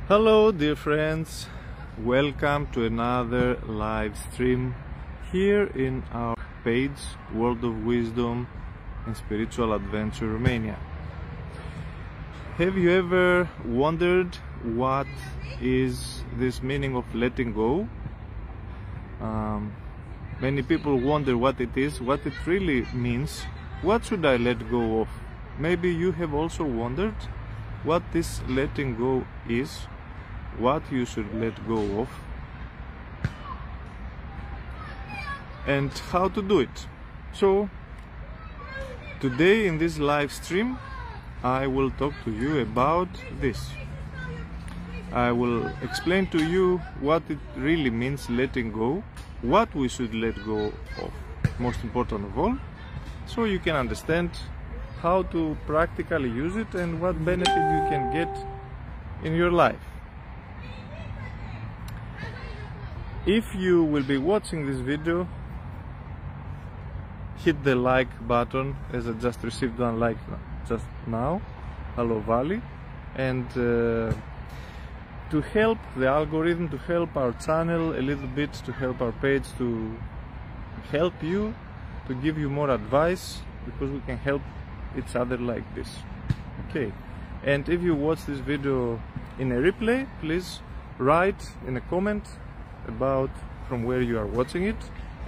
Hello dear friends, welcome to another live stream here in our page World of Wisdom and Spiritual Adventure Romania. Have you ever wondered what is this meaning of letting go? Many people wonder what it is, what it really means. What should I let go of? Maybe you have also wondered what this letting go is, what you should let go of, and how to do it. So today in this live stream I will talk to you about this. I will explain to you what it really means letting go, what we should let go of, most important of all, so you can understand how to practically use it and what benefit you can get in your life. If you will be watching this video, hit the like button, as I just received one like just now, 𝗙𝗏𝗨𝗣𝗨, and to help the algorithm, to help our channel a little bit, to help our page, to help you, to give you more advice, because we can help each other like this. Okay, and if you watch this video in a replay, please write in a comment about from where you are watching it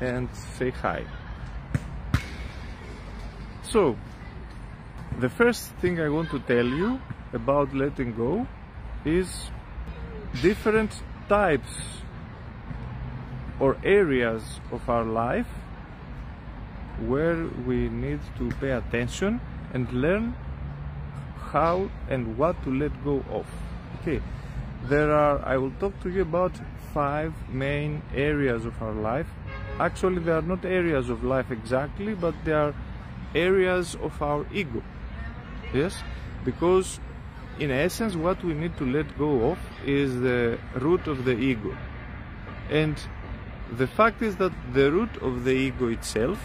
and say hi. So the first thing I want to tell you about letting go is different types or areas of our life where we need to pay attention and learn how and what to let go of. Okay, I will talk to you about 5 main areas of our life. Actually, they are not areas of life exactly, but they are areas of our ego. Yes, because in essence what we need to let go of is the root of the ego. And the fact is that the root of the ego itself,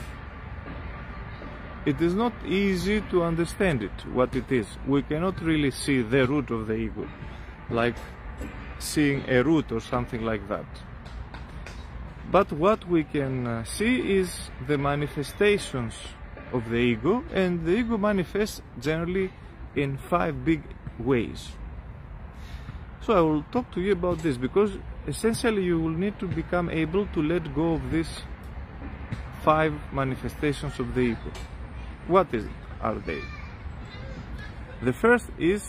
it is not easy to understand it, what it is. We cannot really see the root of the ego, like seeing a root or something like that. But what we can see is the manifestations of the ego, and the ego manifests generally in 5 big ways. So I will talk to you about this, because essentially you will need to become able to let go of these 5 manifestations of the ego. What are they? The first is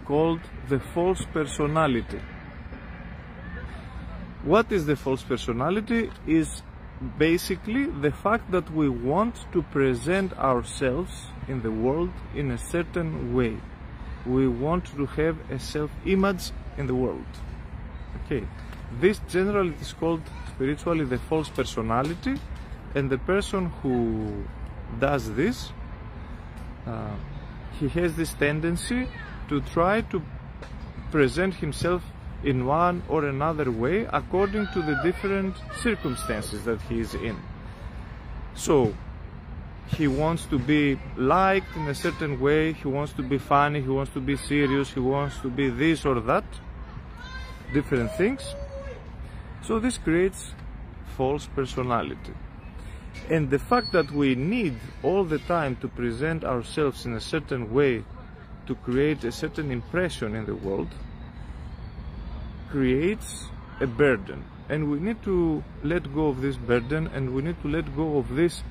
called the false personality. What is the false personality? Is basically the fact that we want to present ourselves in the world in a certain way. We want to have a self-image in the world. Okay, this generally is called spiritually the false personality, and the person who does this, he has this tendency to try to present himself in one or another way according to the different circumstances that he is in. So he wants to be liked in a certain way, he wants to be funny, he wants to be serious, he wants to be this or that, different things. So this creates false personality. And the fact that we need all the time to present ourselves in a certain way to create a certain impression in the world creates a burden, and we need to let go of this burden, and we need to let go of this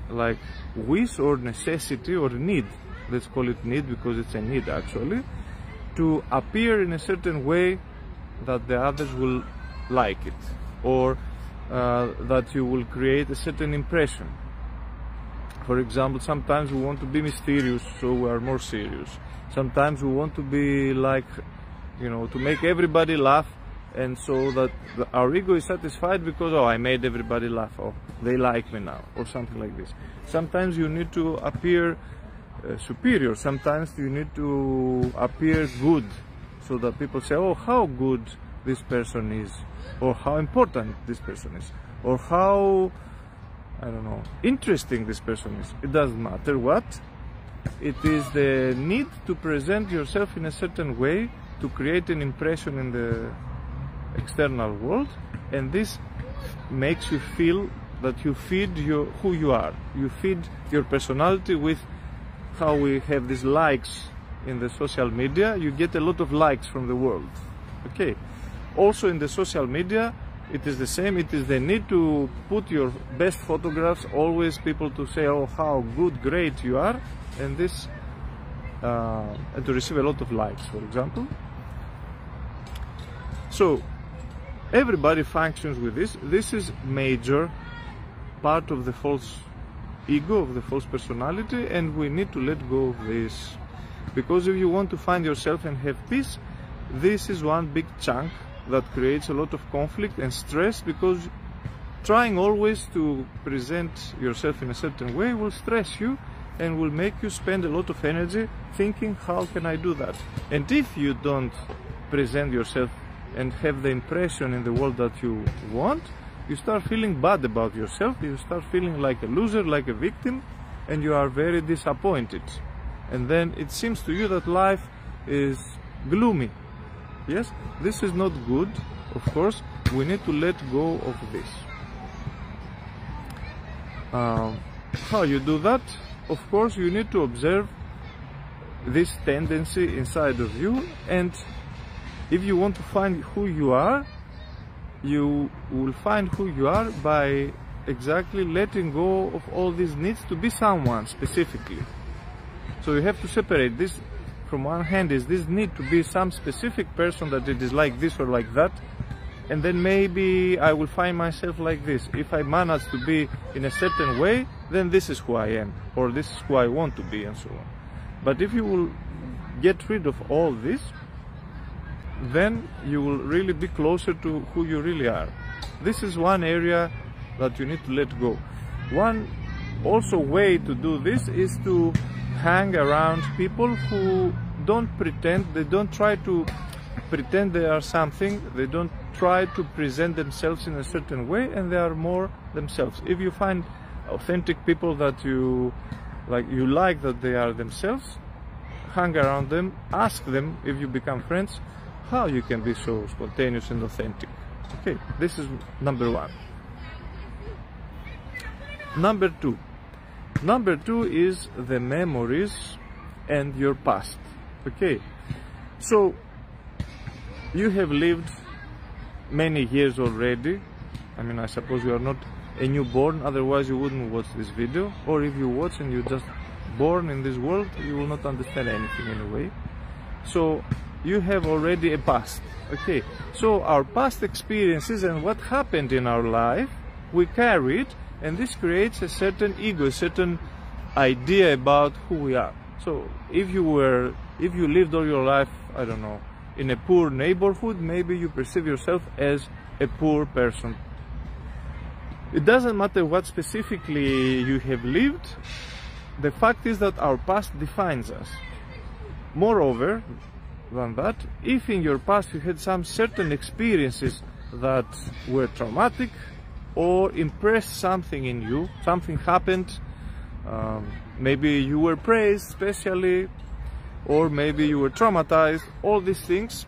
like wish or necessity or need, let's call it need because it's a need actually, to appear in a certain way that the others will like it, or that you will create a certain impression. For example, sometimes we want to be mysterious, so we are more serious. Sometimes we want to be like, you know, to make everybody laugh, and so that our ego is satisfied because, oh, I made everybody laugh, oh, they like me now, or something like this. Sometimes you need to appear superior, sometimes you need to appear good, so that people say, oh, how good this person is, or how important this person is, or how, I don't know, interesting this person is. It doesn't matter what. It is the need to present yourself in a certain way to create an impression in the external world, and this makes you feel that you feed who you are. You feed your personality with how we have these likes in the social media. You get a lot of likes from the world. Okay. Also in the social media, it is the same. It is the need to put your best photographs, always people to say, oh, how good, great you are, and this, and to receive a lot of likes, for example. So everybody functions with this. This is major part of the false ego, of the false personality, and we need to let go of this. Because if you want to find yourself and have peace, this is one big chunk that creates a lot of conflict and stress, because trying always to present yourself in a certain way will stress you and will make you spend a lot of energy thinking, how can I do that? And if you don't present yourself and have the impression in the world that you want, you start feeling bad about yourself, you start feeling like a loser, like a victim, and you are very disappointed. And then it seems to you that life is gloomy. Yes, this is not good. Of course, we need to let go of this. How you do that? Of course, you need to observe this tendency inside of you, and if you want to find who you are, you will find who you are by exactly letting go of all these needs to be someone specifically. So you have to separate this. From one hand is this need to be some specific person, that it is like this or like that, and then maybe I will find myself like this. If I manage to be in a certain way, then this is who I am, or this is who I want to be, and so on. But if you will get rid of all this, then you will really be closer to who you really are. This is one area that you need to let go. One also way to do this is to hang around people who don't pretend, they don't try to pretend they are something, they don't try to present themselves in a certain way, and they are more themselves. If you find authentic people that you like that they are themselves, hang around them, ask them, if you become friends, how you can be so spontaneous and authentic. Okay, this is number one. Number two is the memories and your past. Okay, so you have lived many years already. I mean, I suppose you are not a newborn, otherwise you wouldn't watch this video, or if you watch and you're just born in this world, you will not understand anything anyway. So you have already a past. Okay, so our past experiences and what happened in our life, we carry it, and this creates a certain ego, a certain idea about who we are. So if you lived all your life, I don't know, in a poor neighborhood, maybe you perceive yourself as a poor person. It doesn't matter what specifically you have lived, the fact is that our past defines us. Moreover than that, if in your past you had some certain experiences that were traumatic or impressed something in you, something happened, maybe you were praised especially, or maybe you were traumatized, all these things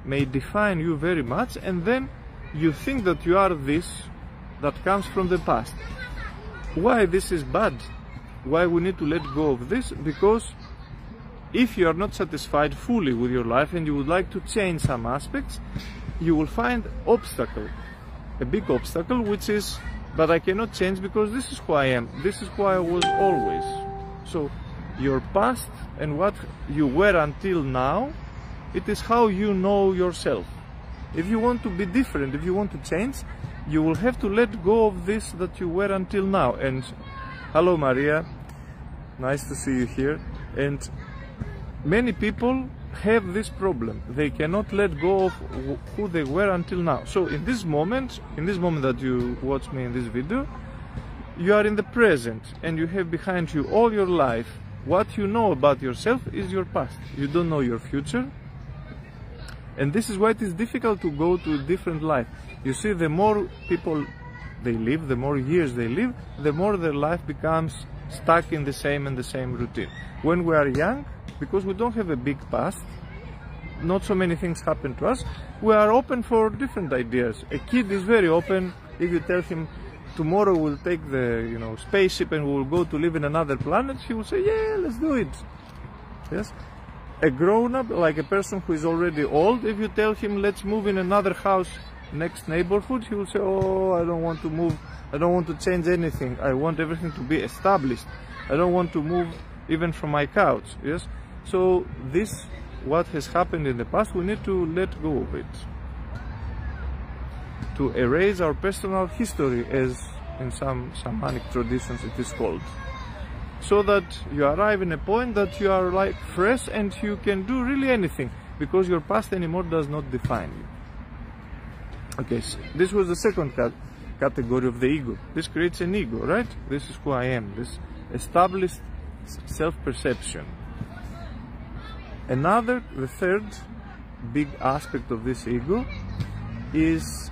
may define you very much, and then you think that you are this that comes from the past. Why this is bad? Why we need to let go of this? Because if you are not satisfied fully with your life and you would like to change some aspects, you will find obstacle, a big obstacle, which is, but I cannot change because this is who I am, this is who I was always. So your past and what you were until now, it is how you know yourself. If you want to be different, if you want to change, you will have to let go of this that you were until now. And hello Maria, nice to see you here. And many people have this problem. They cannot let go of who they were until now. So in this moment that you watch me in this video, you are in the present and you have behind you all your life. What you know about yourself is your past. You don't know your future. And this is why it is difficult to go to a different life. You see, the more people they live, the more years they live, the more their life becomes stuck in the same routine. When we are young, because we don't have a big past, not so many things happen to us, we are open for different ideas. A kid is very open. If you tell him tomorrow we'll take the spaceship and we'll go to live in another planet, he will say, yeah, let's do it. Yes. A grown-up, like a person who is already old, if you tell him let's move in another house next neighborhood, he will say, oh, I don't want to move, I don't want to change anything, I want everything to be established, I don't want to move even from my couch. Yes. So this, what has happened in the past, we need to let go of it, to erase our personal history, as in some shamanic traditions it is called, so that you arrive in a point that you are like fresh and you can do really anything, because your past anymore does not define you. Okay, so this was the second category of the ego. This creates an ego, right? This is who I am, this established self-perception. The third big aspect of this ego is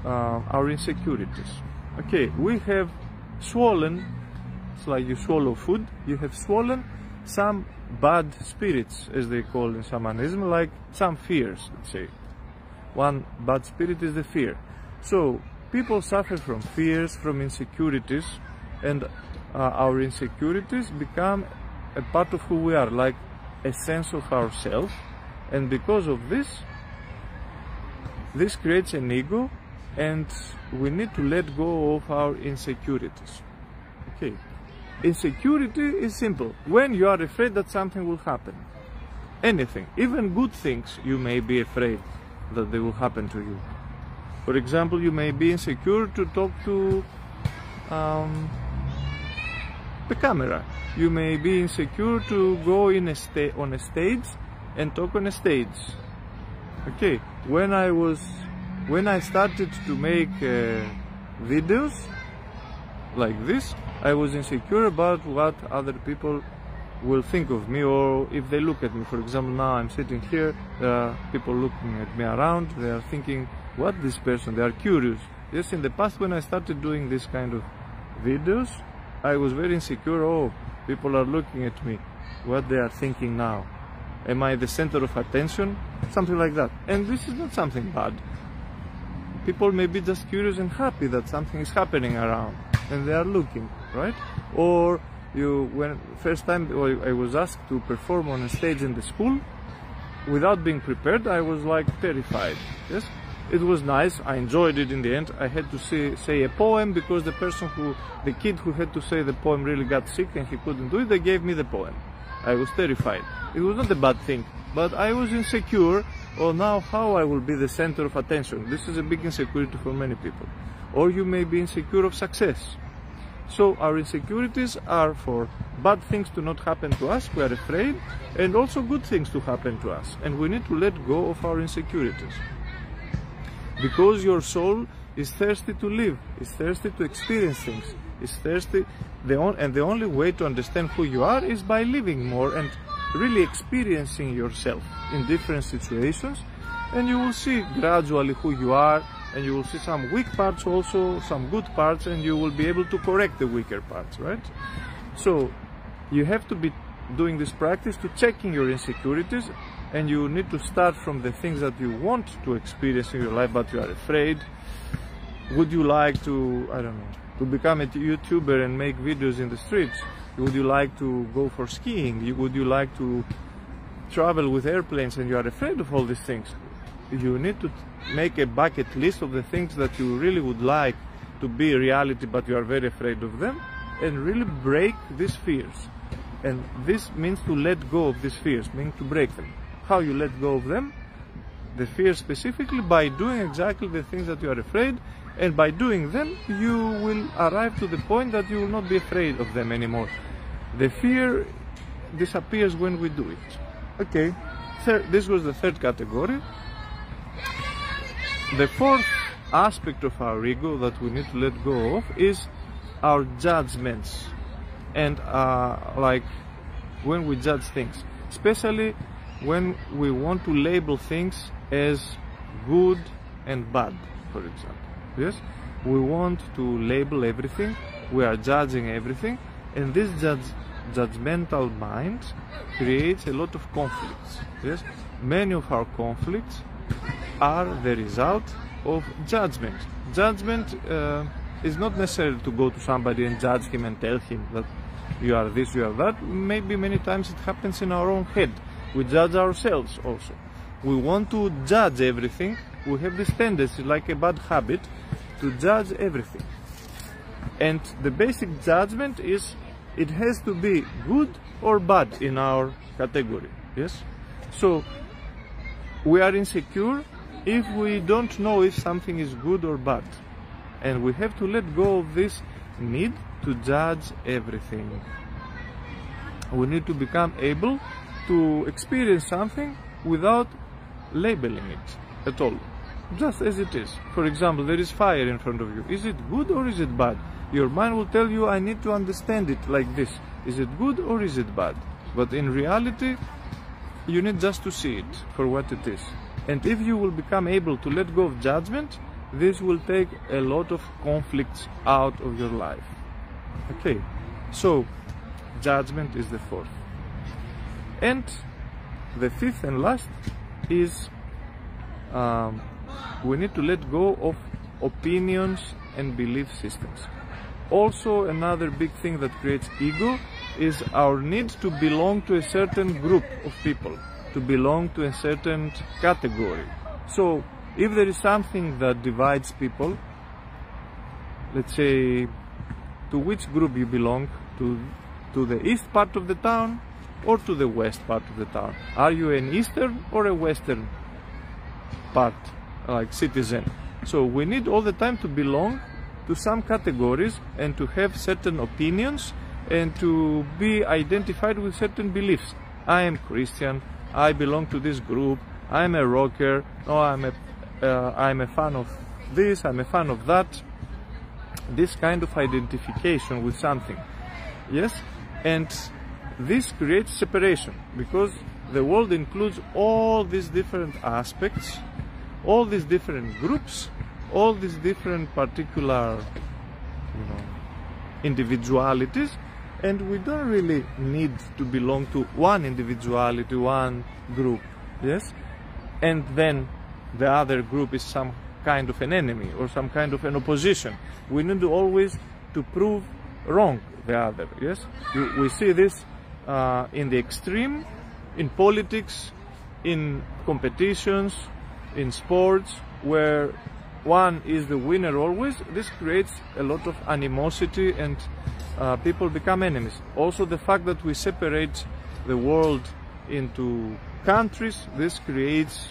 our insecurities. Okay, we have swollen, it's like you swallow food, you have swollen some bad spirits, as they call in shamanism, like some fears, let's say. One bad spirit is the fear. So people suffer from fears, from insecurities, and our insecurities become a part of who we are, like a sense of ourselves, and because of this creates an ego, and we need to let go of our insecurities. Okay, insecurity is simple. When you are afraid that something will happen, anything, even good things, you may be afraid that they will happen to you. For example, you may be insecure to talk to the camera. You may be insecure to go on a stage and talk on a stage. Okay, when I started to make videos like this, I was insecure about what other people will think of me, or if they look at me. For example, now I'm sitting here, there are people looking at me around, they are thinking, what this person, they are curious. Yes, in the past when I started doing this kind of videos, I was very insecure. Oh, people are looking at me, what they are thinking now. Am I the center of attention? Something like that. And this is not something bad. People may be just curious and happy that something is happening around and they are looking, right? Or when first time I was asked to perform on a stage in the school, without being prepared, I was like terrified. Yes, it was nice, I enjoyed it in the end. I had to say a poem, because the kid who had to say the poem really got sick and he couldn't do it. They gave me the poem. I was terrified. It was not a bad thing, but I was insecure. Oh, now how I will be the center of attention? This is a big insecurity for many people. Or you may be insecure of success. So our insecurities are for bad things to not happen to us, we are afraid, and also good things to happen to us. And we need to let go of our insecurities. Because your soul is thirsty to live, is thirsty to experience things, is thirsty, and the only way to understand who you are is by living more and really experiencing yourself in different situations, and you will see gradually who you are, and you will see some weak parts also, some good parts, and you will be able to correct the weaker parts, right? So you have to be doing this practice to checking your insecurities, and you need to start from the things that you want to experience in your life but you are afraid. Would you like to, I don't know, to become a YouTuber and make videos in the streets? Would you like to go for skiing? Would you like to travel with airplanes and you are afraid of all these things? You need to make a bucket list of the things that you really would like to be reality but you are very afraid of them, and really break these fears. And this means to let go of these fears, meaning to break them. How you let go of them? The fears specifically, by doing exactly the things that you are afraid, and by doing them you will arrive to the point that you will not be afraid of them anymore. The fear disappears when we do it. Okay, this was the third category. The fourth aspect of our ego that we need to let go of is our judgments, and like when we judge things, especially when we want to label things as good and bad, for example. Yes, we want to label everything, we are judging everything, and this judgmental mind creates a lot of conflicts. Yes, many of our conflicts are the result of judgment. Judgment is not necessarily to go to somebody and judge him and tell him that you are this, you are that. Maybe many times it happens in our own head. We judge ourselves also. We want to judge everything. We have this tendency, like a bad habit, to judge everything. And the basic judgment is it has to be good or bad in our category. Yes? So we are insecure if we don't know if something is good or bad. And we have to let go of this need to judge everything. We need to become able to experience something without labeling it at all, just as it is. For example, there is fire in front of you. Is it good or is it bad? Your mind will tell you, I need to understand it like this. Is it good or is it bad? But in reality, you need just to see it for what it is. And if you will become able to let go of judgment, this will take a lot of conflicts out of your life. Okay, so judgment is the fourth. And the fifth and last is we need to let go of opinions and belief systems. Also, another big thing that creates ego is our need to belong to a certain group of people, to belong to a certain category. So if there is something that divides people, let's say, to which group you belong, to the east part of the town or to the west part of the town? Are you an eastern or a western part, like citizen? So we need all the time to belong to some categories and to have certain opinions and to be identified with certain beliefs. I am Christian, I belong to this group, I'm a rocker, no, I'm a fan of this, I'm a fan of that. This kind of identification with something. Yes? And this creates separation, because the world includes all these different aspects, all these different groups, all these different particular, individualities, and we don't really need to belong to one individuality, one group. Yes? And then the other group is some kind of an enemy or some kind of an opposition. We need to always to prove wrong the other. Yes, we see this in the extreme, in politics, in competitions, in sports, where one is the winner always. This creates a lot of animosity and people become enemies. Also, the fact that we separate the world into countries, this creates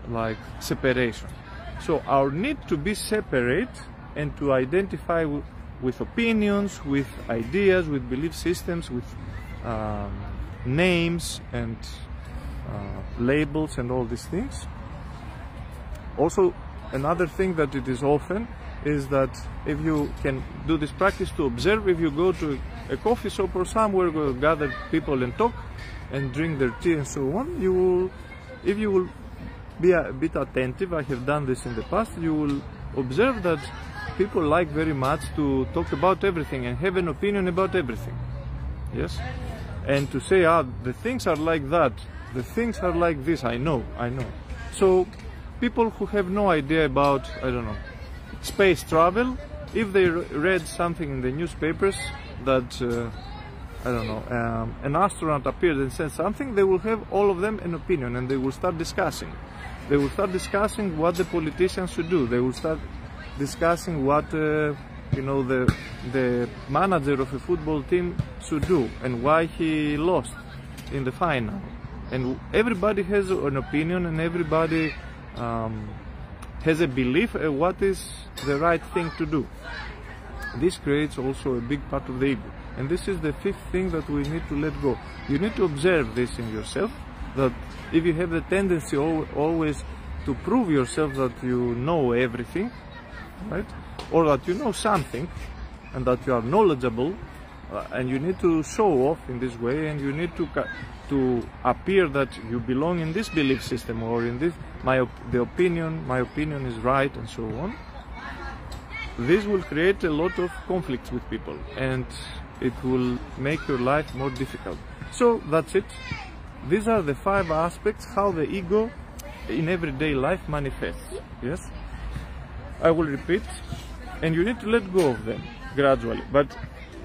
like separation. So our need to be separate and to identify with opinions, with ideas, with belief systems, with names and labels and all these things. Also, another thing that it is often is that if you can do this practice to observe, if you go to a coffee shop or somewhere where gather people and talk and drink their tea and so on, if you will be a bit attentive, I have done this in the past, you will observe that people like very much to talk about everything and have an opinion about everything. Yes? And to say, the things are like that, the things are like this, I know. So people who have no idea about, I don't know, space travel, if they read something in the newspapers that, I don't know, an astronaut appeared and said something, they will have all of them an opinion and they will start discussing. They will start discussing what the politicians should do. They will start discussing what the manager of a football team should do and why he lost in the final. And everybody has an opinion and everybody has a belief what is the right thing to do. This creates also a big part of the ego. And this is the fifth thing that we need to let go. You need to observe this in yourself, that if you have the tendency always to prove yourself that you know everything, right, or that you know something and that you are knowledgeable, and you need to show off in this way, and you need to appear that you belong in this belief system or in this my opinion is right and so on. This will create a lot of conflicts with people and it will make your life more difficult. So that's it. these are the 5 aspects how the ego in everyday life manifests. Yes? I will repeat, and you need to let go of them gradually, but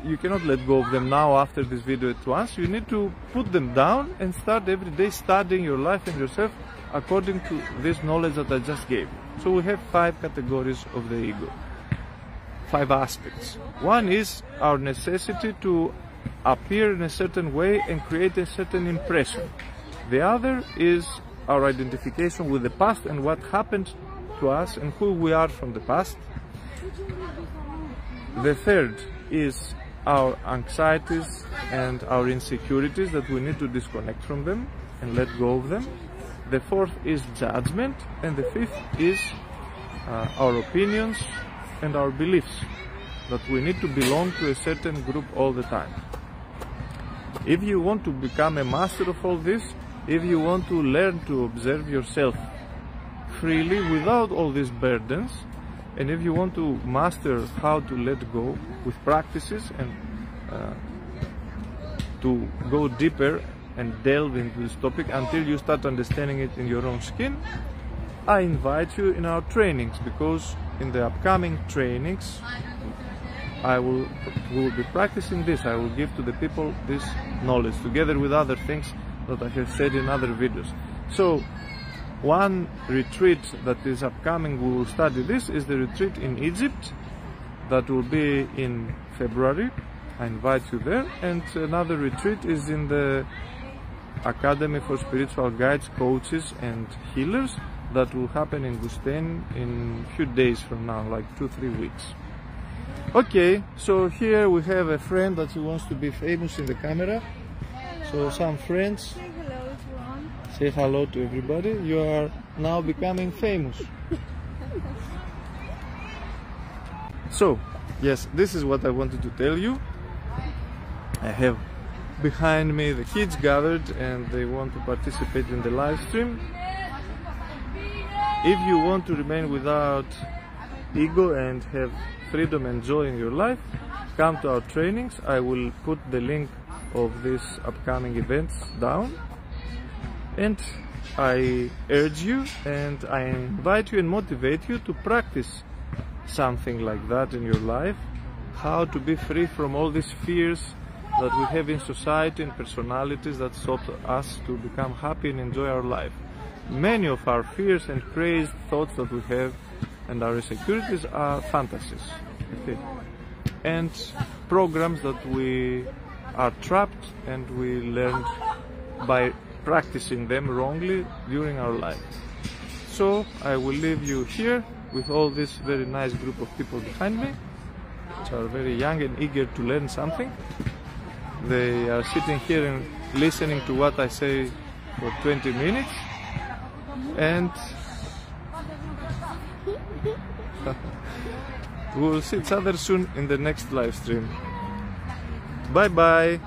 you cannot let go of them now after this video at once. You need to put them down and start every day studying your life and yourself according to this knowledge that I just gave. So we have 5 categories of the ego, 5 aspects. One is our necessity to appear in a certain way and create a certain impression. The other is our identification with the past and what happened to us and who we are from the past. The third is our anxieties and our insecurities, that we need to disconnect from them and let go of them. The fourth is judgment, and the fifth is our opinions and our beliefs, that we need to belong to a certain group all the time. If you want to become a master of all this, if you want to learn to observe yourself freely without all these burdens, and if you want to master how to let go with practices and to go deeper and delve into this topic until you start understanding it in your own skin, I invite you in our trainings, because in the upcoming trainings we will be practicing this. I will give to the people this knowledge together with other things that I have said in other videos. So one retreat that is upcoming, we will study this, is the retreat in Egypt that will be in February. I invite you there. And another retreat is in the Academy for Spiritual Guides, Coaches and Healers that will happen in Gsteen in a few days from now, like 2-3 weeks. Okay, so here we have a friend that he wants to be famous in the camera. So some friends. Say hello to everybody. You are now becoming famous. So, yes, this is what I wanted to tell you. I have behind me the kids gathered and they want to participate in the live stream. If you want to remain without ego and have freedom and joy in your life, come to our trainings. I will put the link of these upcoming events down. And I urge you and I invite you and motivate you to practice something like that in your life. How to be free from all these fears that we have in society and personalities that stop us to become happy and enjoy our life. Many of our fears and crazed thoughts that we have and our insecurities are fantasies, okay? And programs that we are trapped and we learned by practicing them wrongly during our life. So I will leave you here with all this very nice group of people behind me, which are very young and eager to learn something. They are sitting here and listening to what I say for 20 minutes, and we will see each other soon in the next live stream. Bye bye.